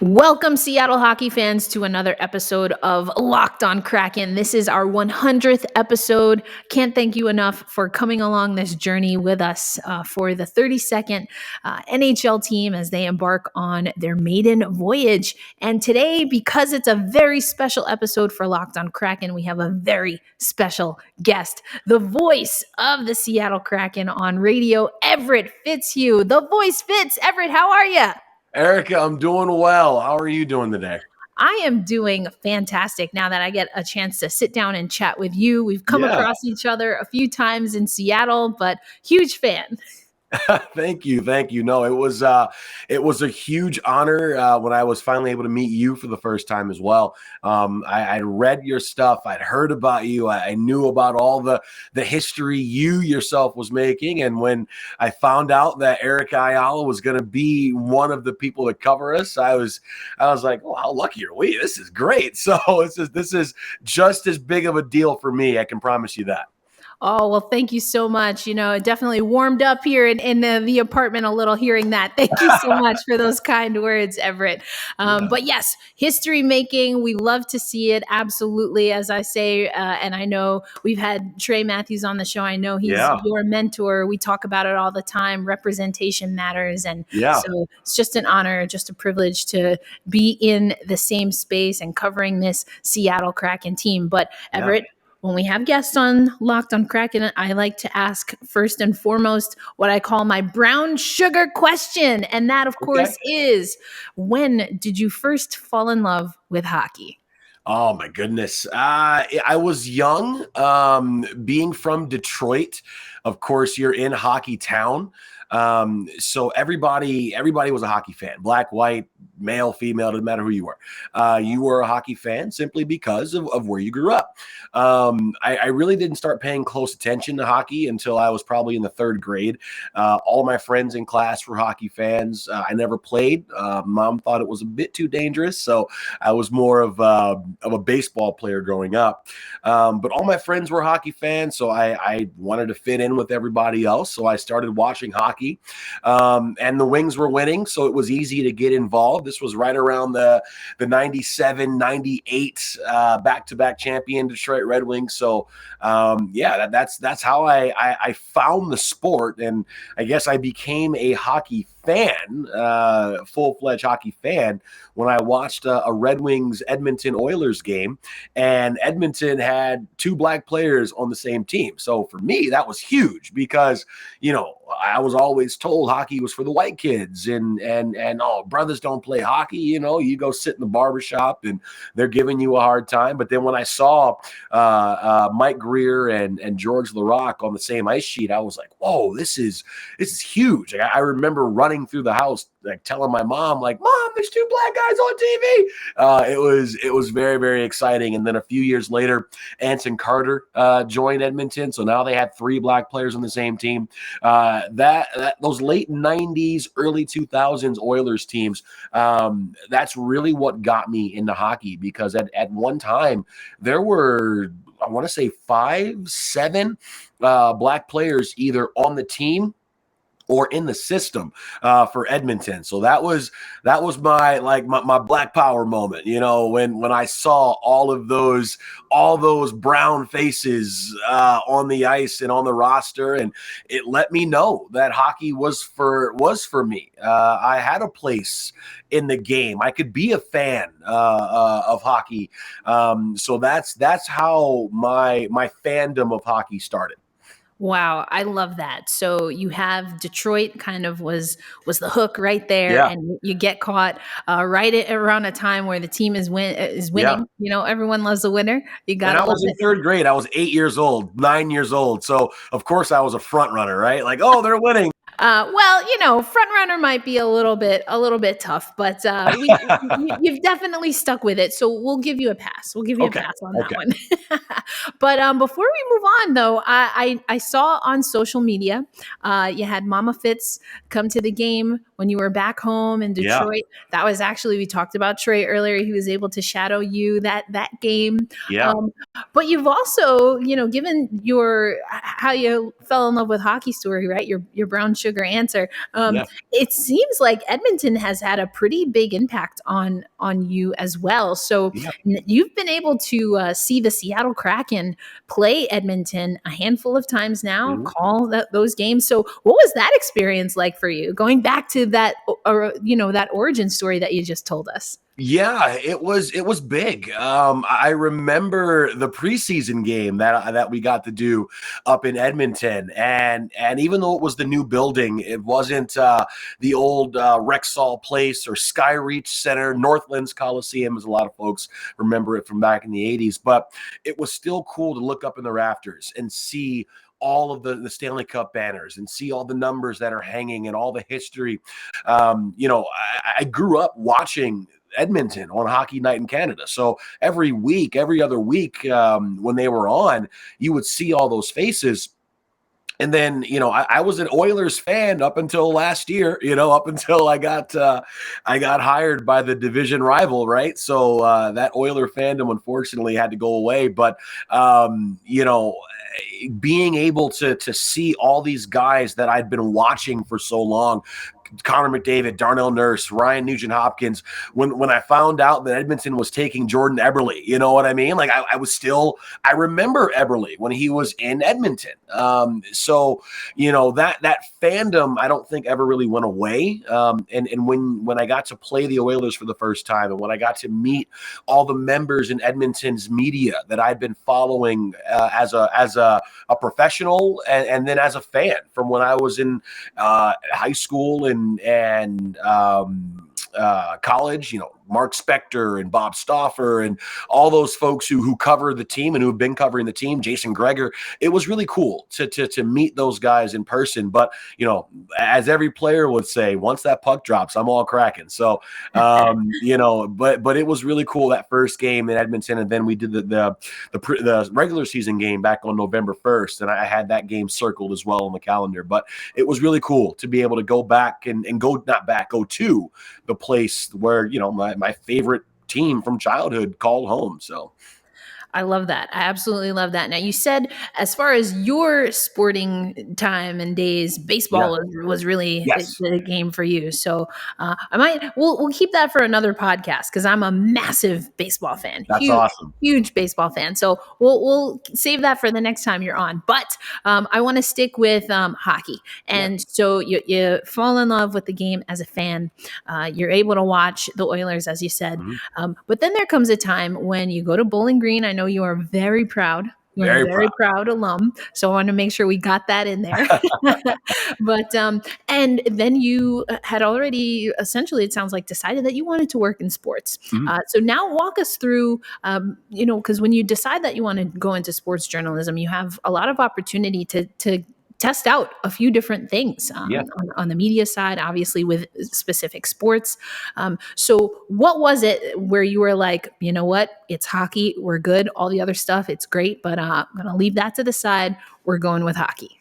Welcome, Seattle hockey fans, to another episode of Locked On Kraken. This is our 100th episode. Can't thank you enough for coming along this journey with us for the 32nd NHL team as they embark on their maiden voyage. And today, because it's a very special episode for Locked On Kraken, we have a very special guest, the voice of the Seattle Kraken on radio, Everett Fitzhugh. The voice Fitz. Everett, how are you? Erica, I'm doing well. How are you doing today? I am doing fantastic now that I get a chance to sit down and chat with you. We've come across each other a few times in Seattle, but huge fan. Thank you. No, it was a huge honor when I was finally able to meet you for the first time as well. I'd read your stuff. I'd heard about you. I knew about all the history you yourself was making. And when I found out that Ayala was going to be one of the people to cover us, I was like, "Oh, how lucky are we? This is great." So this is just as big of a deal for me. I can promise you that. Oh, well, thank you so much. You know, it definitely warmed up here in the apartment a little hearing that. Thank you so much for those kind words, Everett. But yes, history making, we love to see it. Absolutely. As I say, and I know we've had Trey Matthews on the show. I know he's your mentor. We talk about it all the time. Representation matters. And so it's just an honor, just a privilege to be in the same space and covering this Seattle Kraken team. But Everett, when we have guests on Locked on Kraken, I like to ask first and foremost what I call my brown sugar question. And that, of course, is, when did you first fall in love with hockey? Oh, my goodness. I was young. Being from Detroit, of course, you're in hockey town. So everybody was a hockey fan, black, white, male, female, didn't matter who you were. You were a hockey fan simply because of where you grew up. I really didn't start paying close attention to hockey until I was probably in the third grade. All of my friends in class were hockey fans. I never played. Mom thought it was a bit too dangerous, so I was more of a baseball player growing up. But all my friends were hockey fans, so I wanted to fit in with everybody else. So I started watching hockey, and the Wings were winning, so it was easy to get involved. This was right around the 97, 98 back-to-back champion Detroit Red Wings. So that's how I found the sport, and I guess I became a hockey fan, full-fledged hockey fan, when I watched a Red Wings Edmonton Oilers game, and Edmonton had two black players on the same team. So for me, that was huge because, you know, I was always told hockey was for the white kids, and oh, brothers don't play hockey. You know, you go sit in the barbershop and they're giving you a hard time. But then when I saw Mike Greer and George Laraque on the same ice sheet, I was like, whoa, this is huge. Like, I remember running through the house, like telling my mom, like, "Mom, there's two black guys on TV." It was very, very exciting. And then a few years later, Anson Carter joined Edmonton, so now they had three black players on the same team. Those late 90s, early 2000s Oilers teams, that's really what got me into hockey, because at one time there were, I want to say 5, 7 black players either on the team or in the system for Edmonton. So that was my Black Power moment, you know, when I saw all those brown faces on the ice and on the roster, and it let me know that hockey was for me. I had a place in the game. I could be a fan of hockey. So that's how my fandom of hockey started. Wow, I love that. So you have Detroit kind of was the hook right there, and you get caught around a time where the team is winning. Yeah. You know, everyone loves a winner. You got to I was in third grade. I was 8 years old, 9 years old. So of course I was a front runner, right? Like, oh, they're winning. Well, you know, front runner might be a little bit tough, but you've definitely stuck with it. So we'll give you a pass. We'll give you a pass on that one. But before we move on, though, I saw on social media you had Mama Fitz come to the game when you were back home in Yeah. Detroit. That was actually, we talked about Trey earlier. He was able to shadow you that game. Yeah. Um, but you've also, given your how you fell in love with hockey story, right? Your brown sugar answer. Yeah. It seems like Edmonton has had a pretty big impact on you as well. So Yeah. you've been able to see the Seattle Kraken play Edmonton a handful of times now, Mhm. call those games. So what was that experience like for you, going back to that, that origin story that you just told us? Yeah, it was big. I remember the preseason game that we got to do up in Edmonton, and even though it was the new building, it wasn't the old Rexall Place or Skyreach Center, Northlands Coliseum, as a lot of folks remember it from back in the '80s. But it was still cool to look up in the rafters and see all of the Stanley Cup banners and see all the numbers that are hanging and all the history. I grew up watching Edmonton on Hockey Night in Canada. So every week, every other week, when they were on, you would see all those faces. And then, I was an Oilers fan up until last year, up until I got hired by the division rival, right? So that Oiler fandom unfortunately had to go away. But being able to see all these guys that I'd been watching for so long, Connor McDavid, Darnell Nurse, Ryan Nugent-Hopkins, when I found out that Edmonton was taking Jordan Eberle, you know what I mean? Like I remember Eberle when he was in Edmonton. So that fandom I don't think ever really went away. And when I got to play the Oilers for the first time, and when I got to meet all the members in Edmonton's media that I'd been following as a professional, and then as a fan from when I was in high school and college, Mark Spector and Bob Stauffer and all those folks who cover the team and who have been covering the team, Jason Gregor. It was really cool to meet those guys in person. But, as every player would say, once that puck drops, I'm all Kraken. So, but it was really cool that first game in Edmonton. And then we did the regular season game back on November 1st. And I had that game circled as well on the calendar. But it was really cool to be able to go back and go to the place where, my favorite team from childhood called home. So I love that. I absolutely love that. Now, you said, as far as your sporting time and days, yeah. baseball was really Yes. the game for you. So we'll keep that for another podcast, because I'm a massive baseball fan, That's awesome. huge baseball fan. So we'll save that for the next time you're on. But I want to stick with hockey. And so you fall in love with the game as a fan. You're able to watch the Oilers, as you said. Mm-hmm. But then there comes a time when you go to Bowling Green. I know you are very proud. You're a very proud alum. So I want to make sure we got that in there. But and then you had already, essentially, it sounds like, decided that you wanted to work in sports. Mm-hmm. So now walk us through, because when you decide that you want to go into sports journalism, you have a lot of opportunity to test out a few different things on the media side, obviously with specific sports. So what was it where you were like, you know what, it's hockey, we're good. All the other stuff, it's great, but I'm going to leave that to the side. We're going with hockey.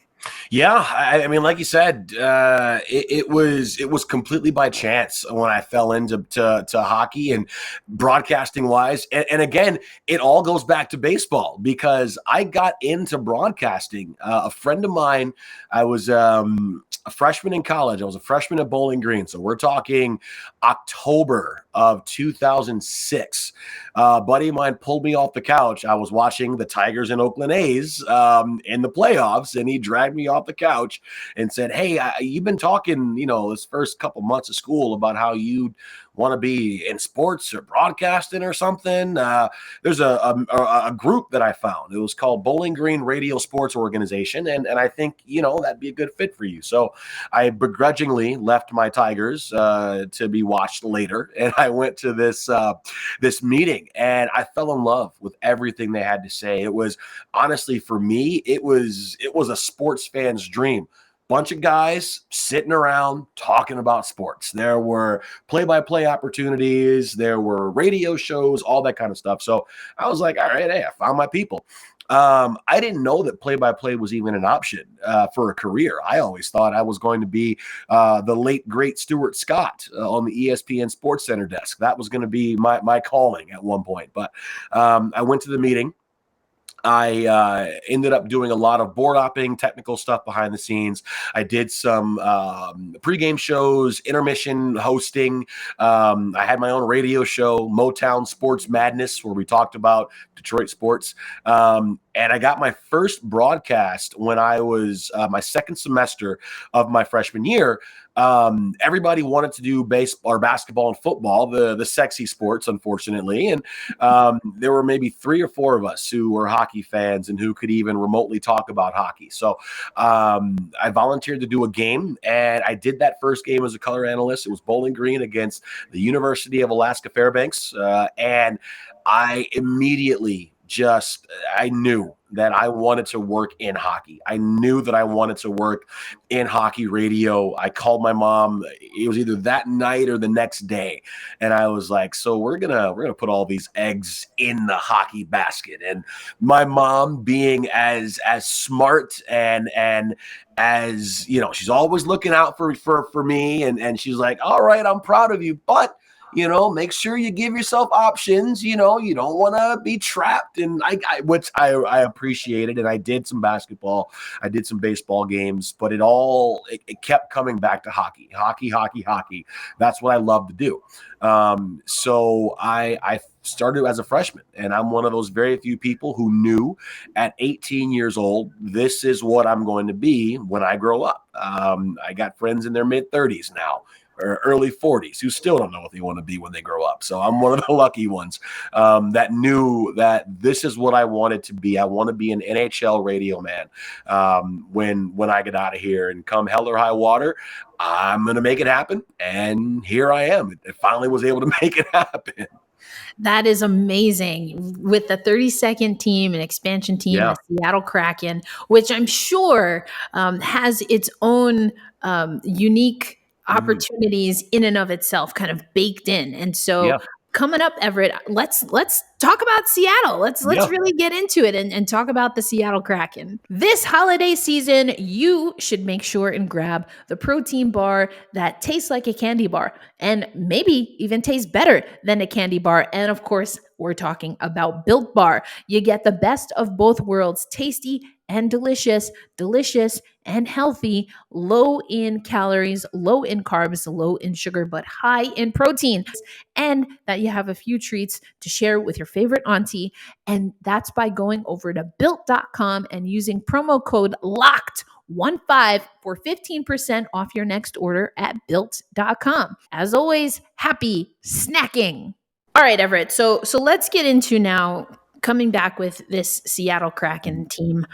Yeah, I mean, like you said, it was completely by chance when I fell into hockey and broadcasting wise, and again, it all goes back to baseball, because I got into broadcasting. A friend of mine, I was a freshman in college. I was a freshman at Bowling Green, so we're talking October of 2006. A buddy of mine pulled me off the couch. I was watching the Tigers and Oakland A's in the playoffs, and he dragged me off the couch and said, "Hey, you've been talking, this first couple months of school about how you want to be in sports or broadcasting or something. There's a group that I found. It was called Bowling Green Radio Sports Organization, and I think that'd be a good fit for you." So I begrudgingly left my Tigers to be watched later, and I went to this meeting, and I fell in love with everything they had to say. It was, honestly, for me, it was a sports fan's dream. Bunch of guys sitting around talking about sports. There were play-by-play opportunities. There were radio shows, all that kind of stuff. So I was like, all right, hey, I found my people. I didn't know that play-by-play was even an option for a career. I always thought I was going to be the late great Stuart Scott on the ESPN Sports Center desk. That was going to be my calling at one point. But I went to the meeting. I ended up doing a lot of board hopping, technical stuff behind the scenes. I did some pregame shows, intermission hosting. I had my own radio show, Motown Sports Madness, where we talked about Detroit sports. And I got my first broadcast when I was my second semester of my freshman year. Everybody wanted to do baseball or basketball and football, the sexy sports, unfortunately. And there were maybe 3 or 4 of us who were hockey fans and who could even remotely talk about hockey. So I volunteered to do a game, and I did that first game as a color analyst. It was Bowling Green against the University of Alaska Fairbanks. And I immediately I knew that I wanted to work in hockey. I knew that I wanted to work in hockey radio. I called my mom. It was either that night or the next day. And I was like, so we're going to put all these eggs in the hockey basket. And my mom, being as smart and as, she's always looking out for me. And she's like, all right, I'm proud of you, but make sure you give yourself options. You don't want to be trapped. And which I appreciated. And I did some basketball. I did some baseball games, but it kept coming back to hockey. That's what I love to do. So I started as a freshman, and I'm one of those very few people who knew at 18 years old, this is what I'm going to be when I grow up. I got friends in their mid 30s now, or early 40s, who still don't know what they want to be when they grow up. So I'm one of the lucky ones that knew that this is what I wanted to be. I want to be an NHL radio man when I get out of here, and come hell or high water, I'm going to make it happen. And here I am. It finally was able to make it happen. That is amazing. With the 32nd team and expansion team, the Seattle Kraken, which I'm sure has its own unique opportunities in and of itself, kind of baked in. And so coming up, Everett, let's talk about Seattle. Let's really get into it and talk about the Seattle Kraken. This holiday season, you should make sure and grab the protein bar that tastes like a candy bar, and maybe even tastes better than a candy bar. And of course, we're talking about Built Bar. You get the best of both worlds: tasty and delicious and healthy, low in calories, low in carbs, low in sugar, but high in protein. And that you have a few treats to share with your favorite auntie. And that's by going over to built.com and using promo code LOCKED15 for 15% off your next order at built.com. As always, happy snacking. All right, Everett. So let's get into now, coming back with this Seattle Kraken team.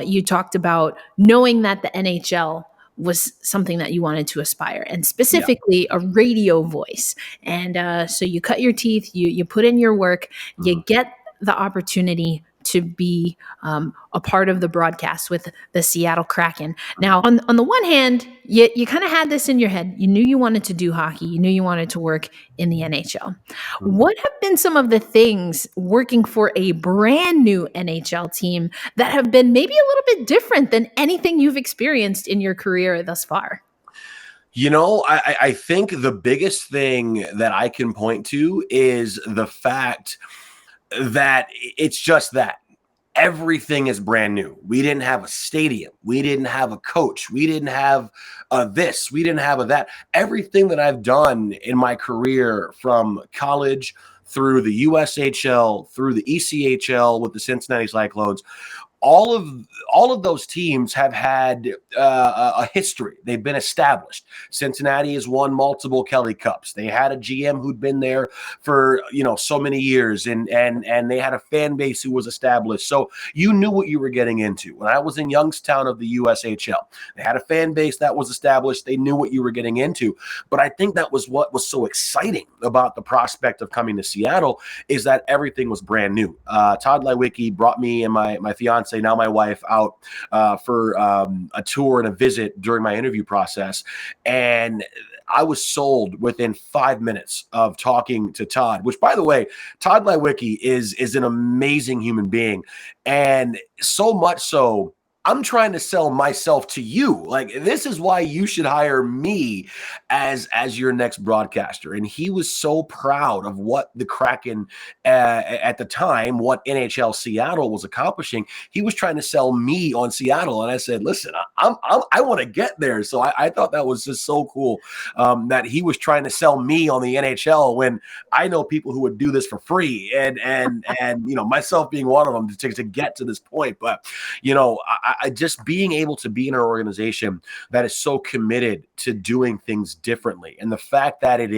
You talked about knowing that the NHL was something that you wanted to aspire, and specifically a radio voice. And so you cut your teeth, you put in your work, you get the opportunity to be a part of the broadcast with the Seattle Kraken. Now, on the one hand, you kind of had this in your head. You knew you wanted to do hockey. You knew you wanted to work in the NHL. What have been some of the things working for a brand new NHL team that have been maybe a little bit different than anything you've experienced in your career thus far? I think the biggest thing that I can point to is the fact that it's just that everything is brand new. We didn't have a stadium. We didn't have a coach. We didn't have this. We didn't have that. Everything that I've done in my career, from college through the USHL, through the ECHL with the Cincinnati Cyclones, all of those teams have had a history. They've been established. Cincinnati has won multiple Kelly Cups. They had a GM who'd been there for so many years, and they had a fan base who was established. So you knew what you were getting into. When I was in Youngstown of the USHL, they had a fan base that was established. They knew what you were getting into. But I think that was what was so exciting about the prospect of coming to Seattle, is that everything was brand new. Todd Lewicki brought me and my fiance, now my wife, out for a tour and a visit during my interview process. And I was sold within 5 minutes of talking to Todd, which, by the way, Todd Lewicki is an amazing human being. And so much so, I'm trying to sell myself to you. Like, this is why you should hire me as your next broadcaster. And he was so proud of what the Kraken at the time, what NHL Seattle was accomplishing. He was trying to sell me on Seattle, and I said, "Listen, I want to get there." So I thought that was just so cool that he was trying to sell me on the NHL when I know people who would do this for free, and myself being one of them to get to this point. But I just being able to be in an organization that is so committed to doing things differently, and the fact that it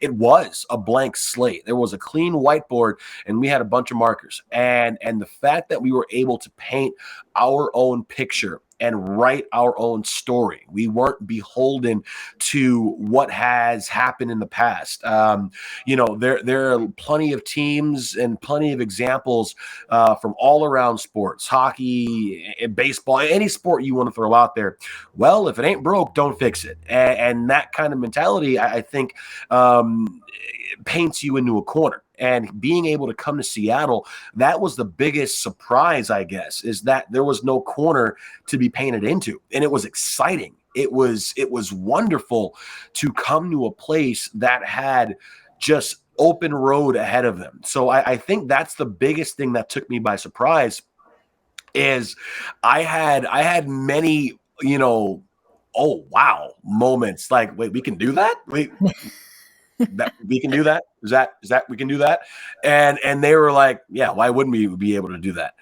was a blank slate. There was a clean whiteboard, and we had a bunch of markers, and the fact that we were able to paint our own picture and write our own story. We weren't beholden to what has happened in the past. There are plenty of teams and plenty of examples from all around sports, hockey, baseball, any sport you want to throw out there. Well, if it ain't broke, don't fix it. And that kind of mentality, I think, paints you into a corner. And being able to come to Seattle, that was the biggest surprise, I guess, is that there was no corner to be painted into. And it was exciting. It was wonderful to come to a place that had just open road ahead of them. So I think that's the biggest thing that took me by surprise is I had many, oh, wow, moments like, wait, we can do that? Wait. That we can do that? Is that we can do that? And they were like, yeah, why wouldn't we be able to do that?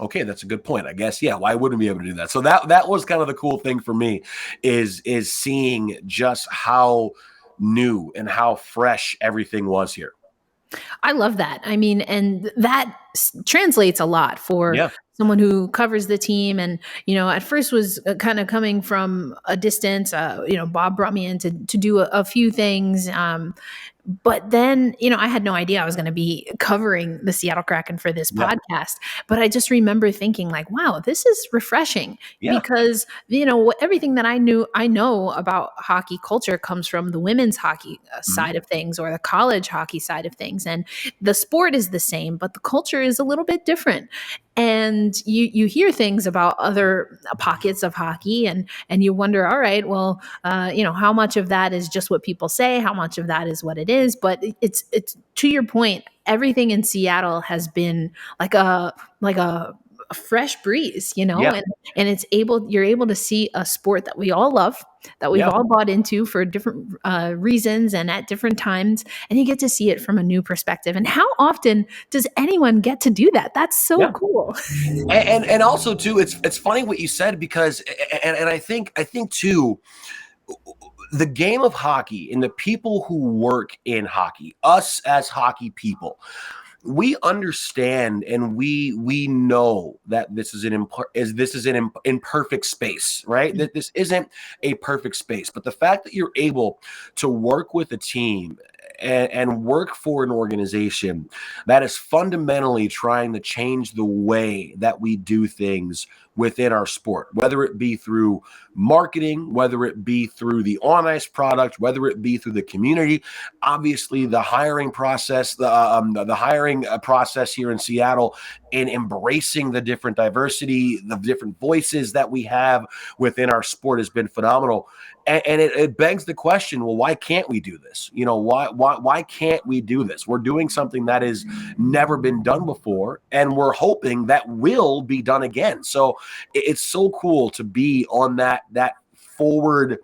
Okay, that's a good point. I guess, yeah, why wouldn't we be able to do that? So that was kind of the cool thing for me is seeing just how new and how fresh everything was here. I love that. I mean, and that translates a lot for someone who covers the team. And, at first was kind of coming from a distance. Bob brought me in to do a few things. But then, I had no idea I was going to be covering the Seattle Kraken for this podcast. But I just remember thinking like, wow, this is refreshing because, everything that I know about hockey culture comes from the women's hockey side of things or the college hockey side of things. And the sport is the same, but the culture is a little bit different. And you hear things about other pockets of hockey and you wonder, all right, well, how much of that is just what people say? How much of that is what it is? But it's to your point, everything in Seattle has been like a fresh breeze, and you're able to see a sport that we all love, that we've all bought into for different reasons and at different times, and you get to see it from a new perspective. And how often does anyone get to do that? That's so cool. And also too, it's funny what you said because and I think too, the game of hockey and the people who work in hockey, us as hockey people, we understand and we know that this is an imperfect space, right? That this isn't a perfect space, but the fact that you're able to work with a team and work for an organization that is fundamentally trying to change the way that we do things within our sport, whether it be through marketing, whether it be through the on-ice product, whether it be through the community. Obviously, the hiring process, the hiring process here in Seattle, and embracing the different diversity, the different voices that we have within our sport has been phenomenal. And it begs the question, well, why can't we do this? Why can't we do this? We're doing something that has never been done before, and we're hoping that will be done again. So it's so cool to be on that forward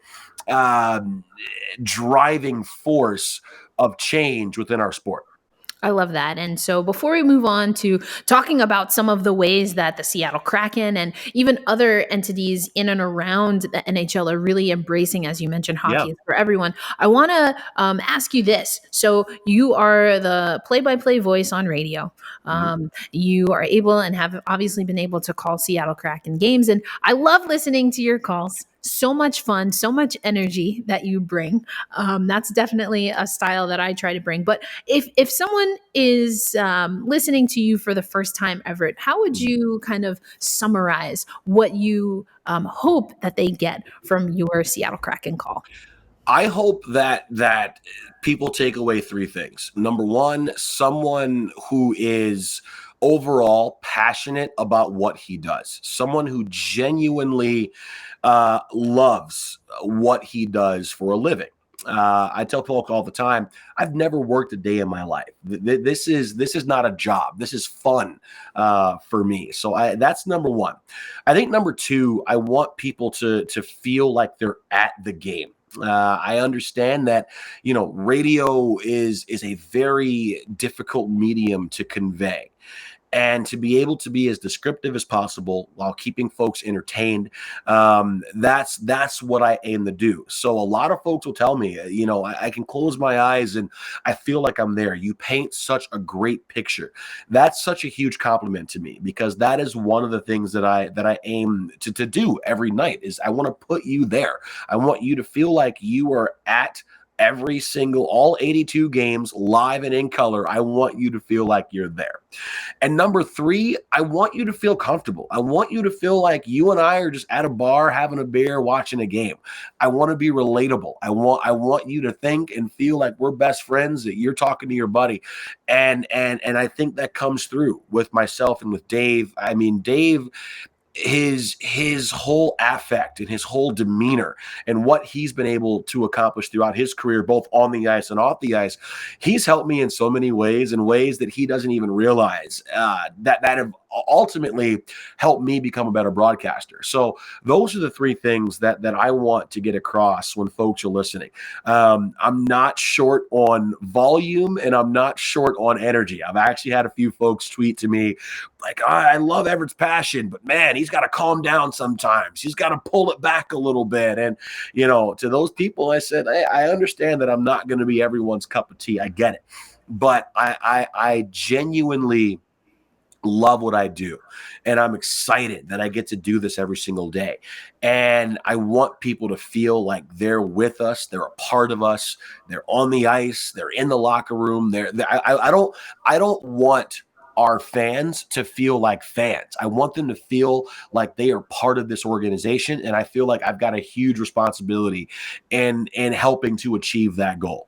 driving force of change within our sport. I love that. And so before we move on to talking about some of the ways that the Seattle Kraken and even other entities in and around the NHL are really embracing, as you mentioned, hockey for everyone, I want to ask you this. So you are the play-by-play voice on radio. You are able and have obviously been able to call Seattle Kraken games. And I love listening to your calls. So much fun, so much energy that you bring. That's definitely a style that I try to bring. But if someone is listening to you for the first time, Everett, how would you kind of summarize what you hope that they get from your Seattle Kraken call? I hope that people take away three things. Number one, someone who is overall passionate about what he does, someone who genuinely loves what he does for a living. I tell folk all the time, I've never worked a day in my life. This is not a job. This is fun for me. So that's number one. I think number two, I want people to feel like they're at the game. I understand that, radio is a very difficult medium to convey. And to be able to be as descriptive as possible while keeping folks entertained, that's what I aim to do. So a lot of folks will tell me, I can close my eyes and I feel like I'm there. You paint such a great picture. That's such a huge compliment to me, because that is one of the things that I aim to do every night. Is I want to put you there. I want you to feel like you are at all 82 games live and in color. I want you to feel like you're there. And number three, I want you to feel comfortable. I want you to feel like you and I are just at a bar having a beer, watching a game. I want to be relatable. I want you to think and feel like we're best friends, that you're talking to your buddy. And I think that comes through with myself and with Dave. I mean, Dave, his whole affect and his whole demeanor and what he's been able to accomplish throughout his career, both on the ice and off the ice, he's helped me in so many ways, in ways that he doesn't even realize, that have ultimately helped me become a better broadcaster. So those are the three things that I want to get across when folks are listening. I'm not short on volume and I'm not short on energy. I've actually had a few folks tweet to me like, I love Everett's passion, but man, he's got to calm down sometimes. He's got to pull it back a little bit. And, to those people, I said, hey, I understand that I'm not going to be everyone's cup of tea. I get it. But I genuinely love what I do. And I'm excited that I get to do this every single day. And I want people to feel like they're with us. They're a part of us. They're on the ice. They're in the locker room. I don't want our fans to feel like fans. I want them to feel like they are part of this organization. And I feel like I've got a huge responsibility in helping to achieve that goal.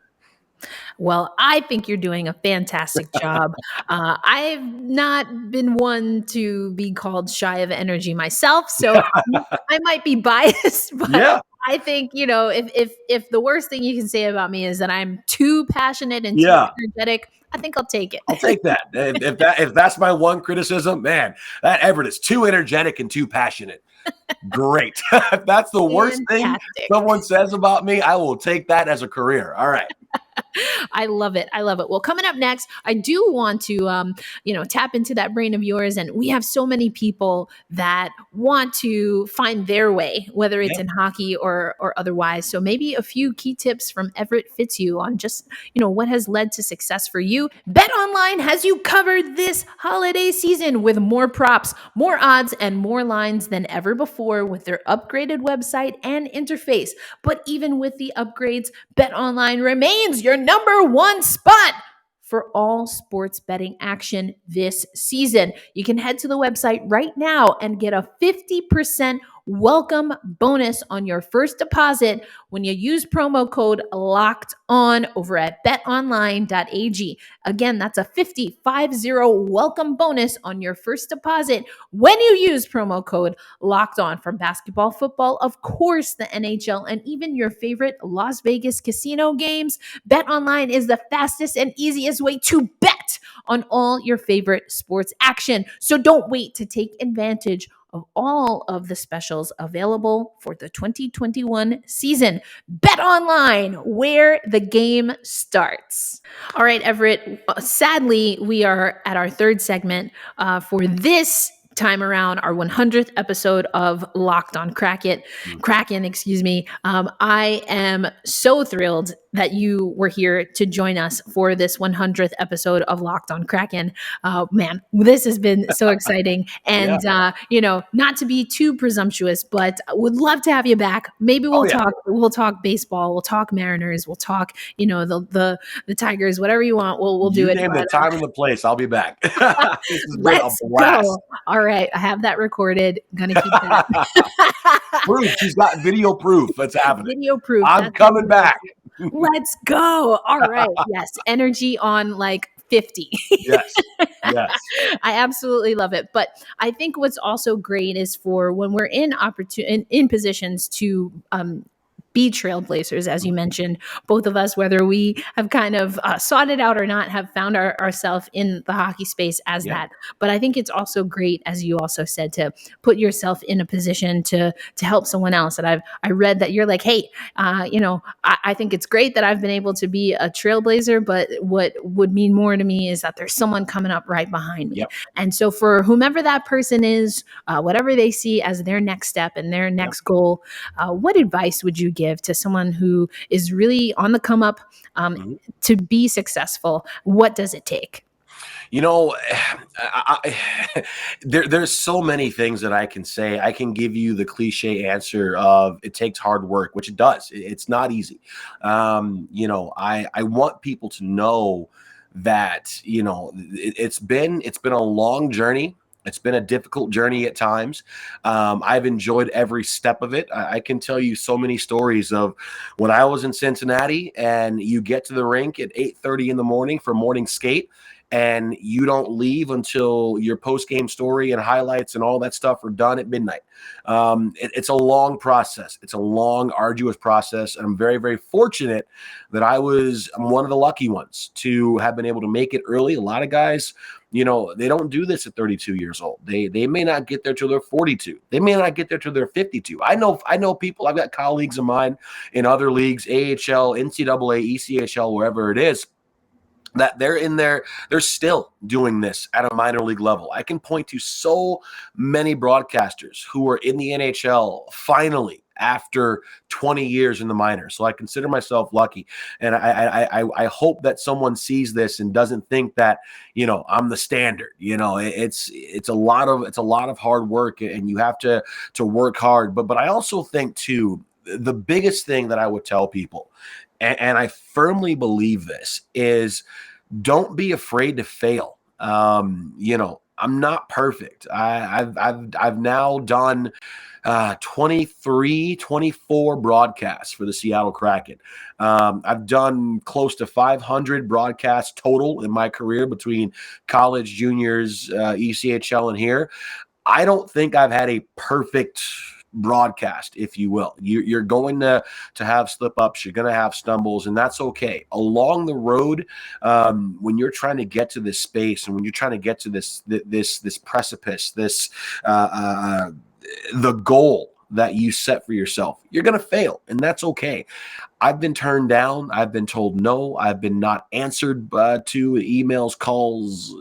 Well, I think you're doing a fantastic job. I've not been one to be called shy of energy myself, so I might be biased, but Yeah. I think, if the worst thing you can say about me is that I'm too passionate and too Yeah. energetic, I think I'll take it. I'll take that. If that's my one criticism, man, that Everett is too energetic and too passionate. Great. If that's the worst thing Fantastic. someone says about me, I will take that as a career. All right. I love it. I love it. Well, coming up next, I do want to, tap into that brain of yours. And we have so many people that want to find their way, whether it's Yeah. in hockey or otherwise. So maybe a few key tips from Everett Fitzhugh on just, what has led to success for you. Bet Online has you covered this holiday season with more props, more odds, and more lines than ever before with their upgraded website and interface. But even with the upgrades, Bet Online remains your number one spot for all sports betting action this season. You can head to the website right now and get a 50% welcome bonus on your first deposit when you use promo code locked on over at betonline.ag. Again, that's a 50 welcome bonus on your first deposit when you use promo code locked on. From basketball, football, of course, the NHL, and even your favorite Las Vegas casino games, BetOnline is the fastest and easiest way to bet on all your favorite sports action. So don't wait to take advantage of all of the specials available for the 2021 season. Bet Online, where the game starts. All right, Everett, sadly, we are at our third segment for this time around, our 100th episode of Locked on Kraken. I am so thrilled that you were here to join us for this 100th episode of Locked on Kraken. Man, this has been so exciting. And, not to be too presumptuous, but would love to have you back. Maybe we'll talk baseball. We'll talk Mariners. We'll talk, the Tigers, whatever you want. We'll do it. Name the time and the place. I'll be back. This has been a blast. Go. All right. I have that recorded. Gonna keep that. Proof. She's got video proof. That's happening. Video proof. I'm coming back. Let's go. All right. Yes. Energy on like 50. Yes. I absolutely love it. But I think what's also great is for when we're in positions to be trailblazers, as you mentioned, both of us, whether we have kind of sought it out or not, have found ourselves in the hockey space as that. But I think it's also great, as you also said, to put yourself in a position to help someone else. And I read that you're like, hey, I think it's great that I've been able to be a trailblazer, but what would mean more to me is that there's someone coming up right behind me. Yep. And so for whomever that person is, whatever they see as their next step and their next goal, what advice would you give to someone who is really on the come up to be successful? What does it take? There's so many things that I can say. I can give you the cliche answer of it takes hard work, which it does. It's not easy. I want people to know that, it's been a long journey. It's been a difficult journey at times. I've enjoyed every step of it. I can tell you so many stories of when I was in Cincinnati and you get to the rink at 8:30 in the morning for morning skate, and you don't leave until your post-game story and highlights and all that stuff are done at midnight. It's a long process. It's a long, arduous process. And I'm very, very fortunate that I'm one of the lucky ones to have been able to make it early. A lot of guys, they don't do this at 32 years old. They may not get there till they're 42. They may not get there till they're 52. I know people, I've got colleagues of mine in other leagues, AHL, NCAA, ECHL, wherever it is, that they're still doing this at a minor league level. I can point to so many broadcasters who are in the NHL finally after 20 years in the minors. So I consider myself lucky. And I hope that someone sees this and doesn't think that, I'm the standard. It's a lot of hard work, and you have to work hard. But I also think too, the biggest thing that I would tell people, and I firmly believe this, is don't be afraid to fail. I'm not perfect. I've now done 24 broadcasts for the Seattle Kraken. I've done close to 500 broadcasts total in my career between college, juniors, ECHL, and here. I don't think I've had a perfect broadcast, if you will. You're going to have slip-ups, you're going to have stumbles, and that's okay. Along the road, when you're trying to get to this space and when you're trying to get to this precipice, the goal that you set for yourself, you're going to fail, and that's okay. I've been turned down. I've been told no. I've been not answered to emails, calls,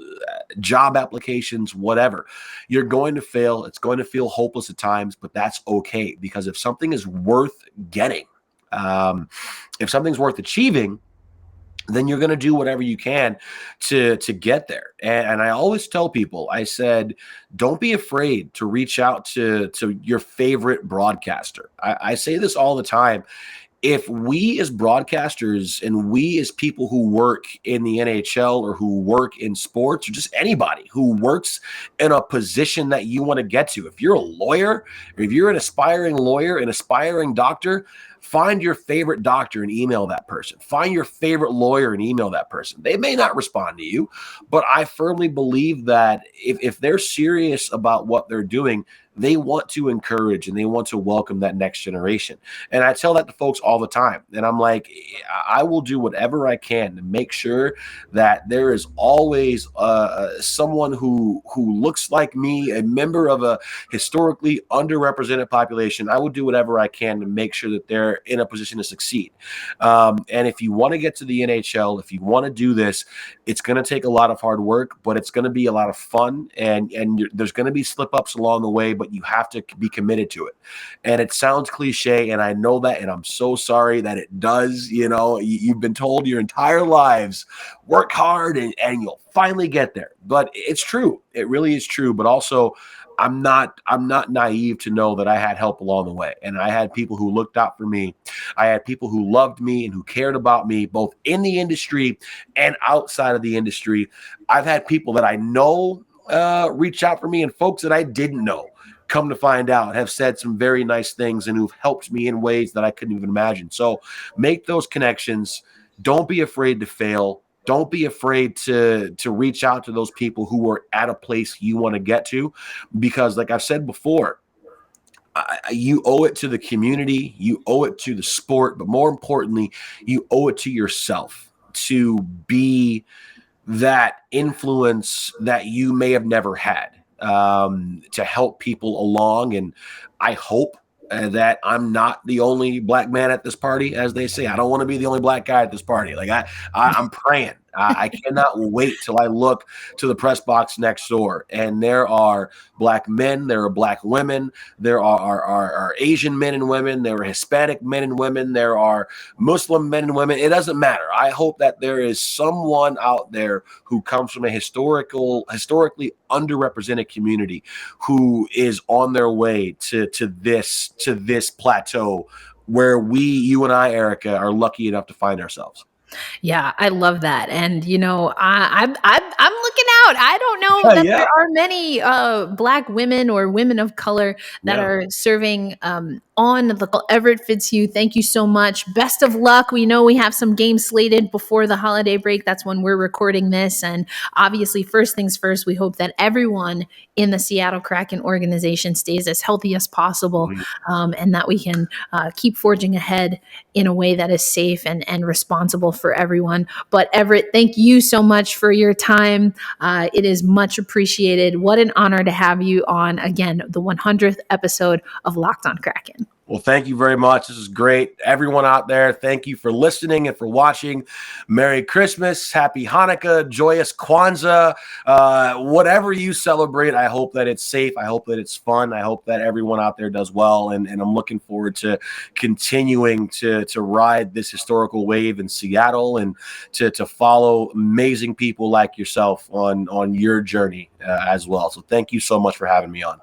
job applications, whatever. You're going to fail. It's going to feel hopeless at times, but that's okay, because if something is worth getting, if something's worth achieving, then you're going to do whatever you can to get there. And I always tell people, I said, don't be afraid to reach out to your favorite broadcaster. I say this all the time. If we as broadcasters and we as people who work in the NHL or who work in sports, or just anybody who works in a position that you want to get to, if you're a lawyer, or if you're an aspiring lawyer, an aspiring doctor, find your favorite doctor and email that person. Find your favorite lawyer and email that person. They may not respond to you, but I firmly believe that if they're serious about what they're doing, they want to encourage and they want to welcome that next generation. And I tell that to folks all the time. And I'm like, I will do whatever I can to make sure that there is always someone who looks like me, a member of a historically underrepresented population. I will do whatever I can to make sure that they're they're in a position to succeed. And if you want to get to the NHL, if you want to do this, it's going to take a lot of hard work, but it's going to be a lot of fun, and there's going to be slip ups along the way, but you have to be committed to it. And it sounds cliche, and I know that, and I'm so sorry that it does. You know, you've been told your entire lives, work hard and you'll finally get there. But it's true. It really is true. But also, I'm not naive to know that I had help along the way, and I had people who looked out for me. I had people who loved me and who cared about me, both in the industry and outside of the industry. I've had people that I know reach out for me, and folks that I didn't know, come to find out, have said some very nice things and who've helped me in ways that I couldn't even imagine. So make those connections. Don't be afraid to fail. Don't be afraid to reach out to those people who are at a place you want to get to, because like I've said before, you owe it to the community, you owe it to the sport, but more importantly, you owe it to yourself to be that influence that you may have never had, to help people along. And I hope that I'm not the only black man at this party, as they say. I don't want to be the only black guy at this party. Like I'm praying. I cannot wait till I look to the press box next door, and there are black men, there are black women, there are Asian men and women, there are Hispanic men and women, there are Muslim men and women. It doesn't matter. I hope that there is someone out there who comes from a historically underrepresented community who is on their way to this plateau where you and I, Erica, are lucky enough to find ourselves. Yeah, I love that. And I'm looking out. I don't know that Yeah. there are many black women or women of color that Yeah. are serving on the Everett Fitzhugh. Thank you so much. Best of luck. We know we have some games slated before the holiday break. That's when we're recording this. And obviously, first things first, we hope that everyone in the Seattle Kraken organization stays as healthy as possible, and that we can keep forging ahead in a way that is safe and responsible for everyone. But Everett, thank you so much for your time. It is much appreciated. What an honor to have you on, again, the 100th episode of Locked on Kraken. Well, thank you very much. This is great. Everyone out there, thank you for listening and for watching. Merry Christmas, Happy Hanukkah, joyous Kwanzaa, whatever you celebrate. I hope that it's safe. I hope that it's fun. I hope that everyone out there does well. And I'm looking forward to continuing to ride this historical wave in Seattle, and to follow amazing people like yourself on your journey as well. So thank you so much for having me on.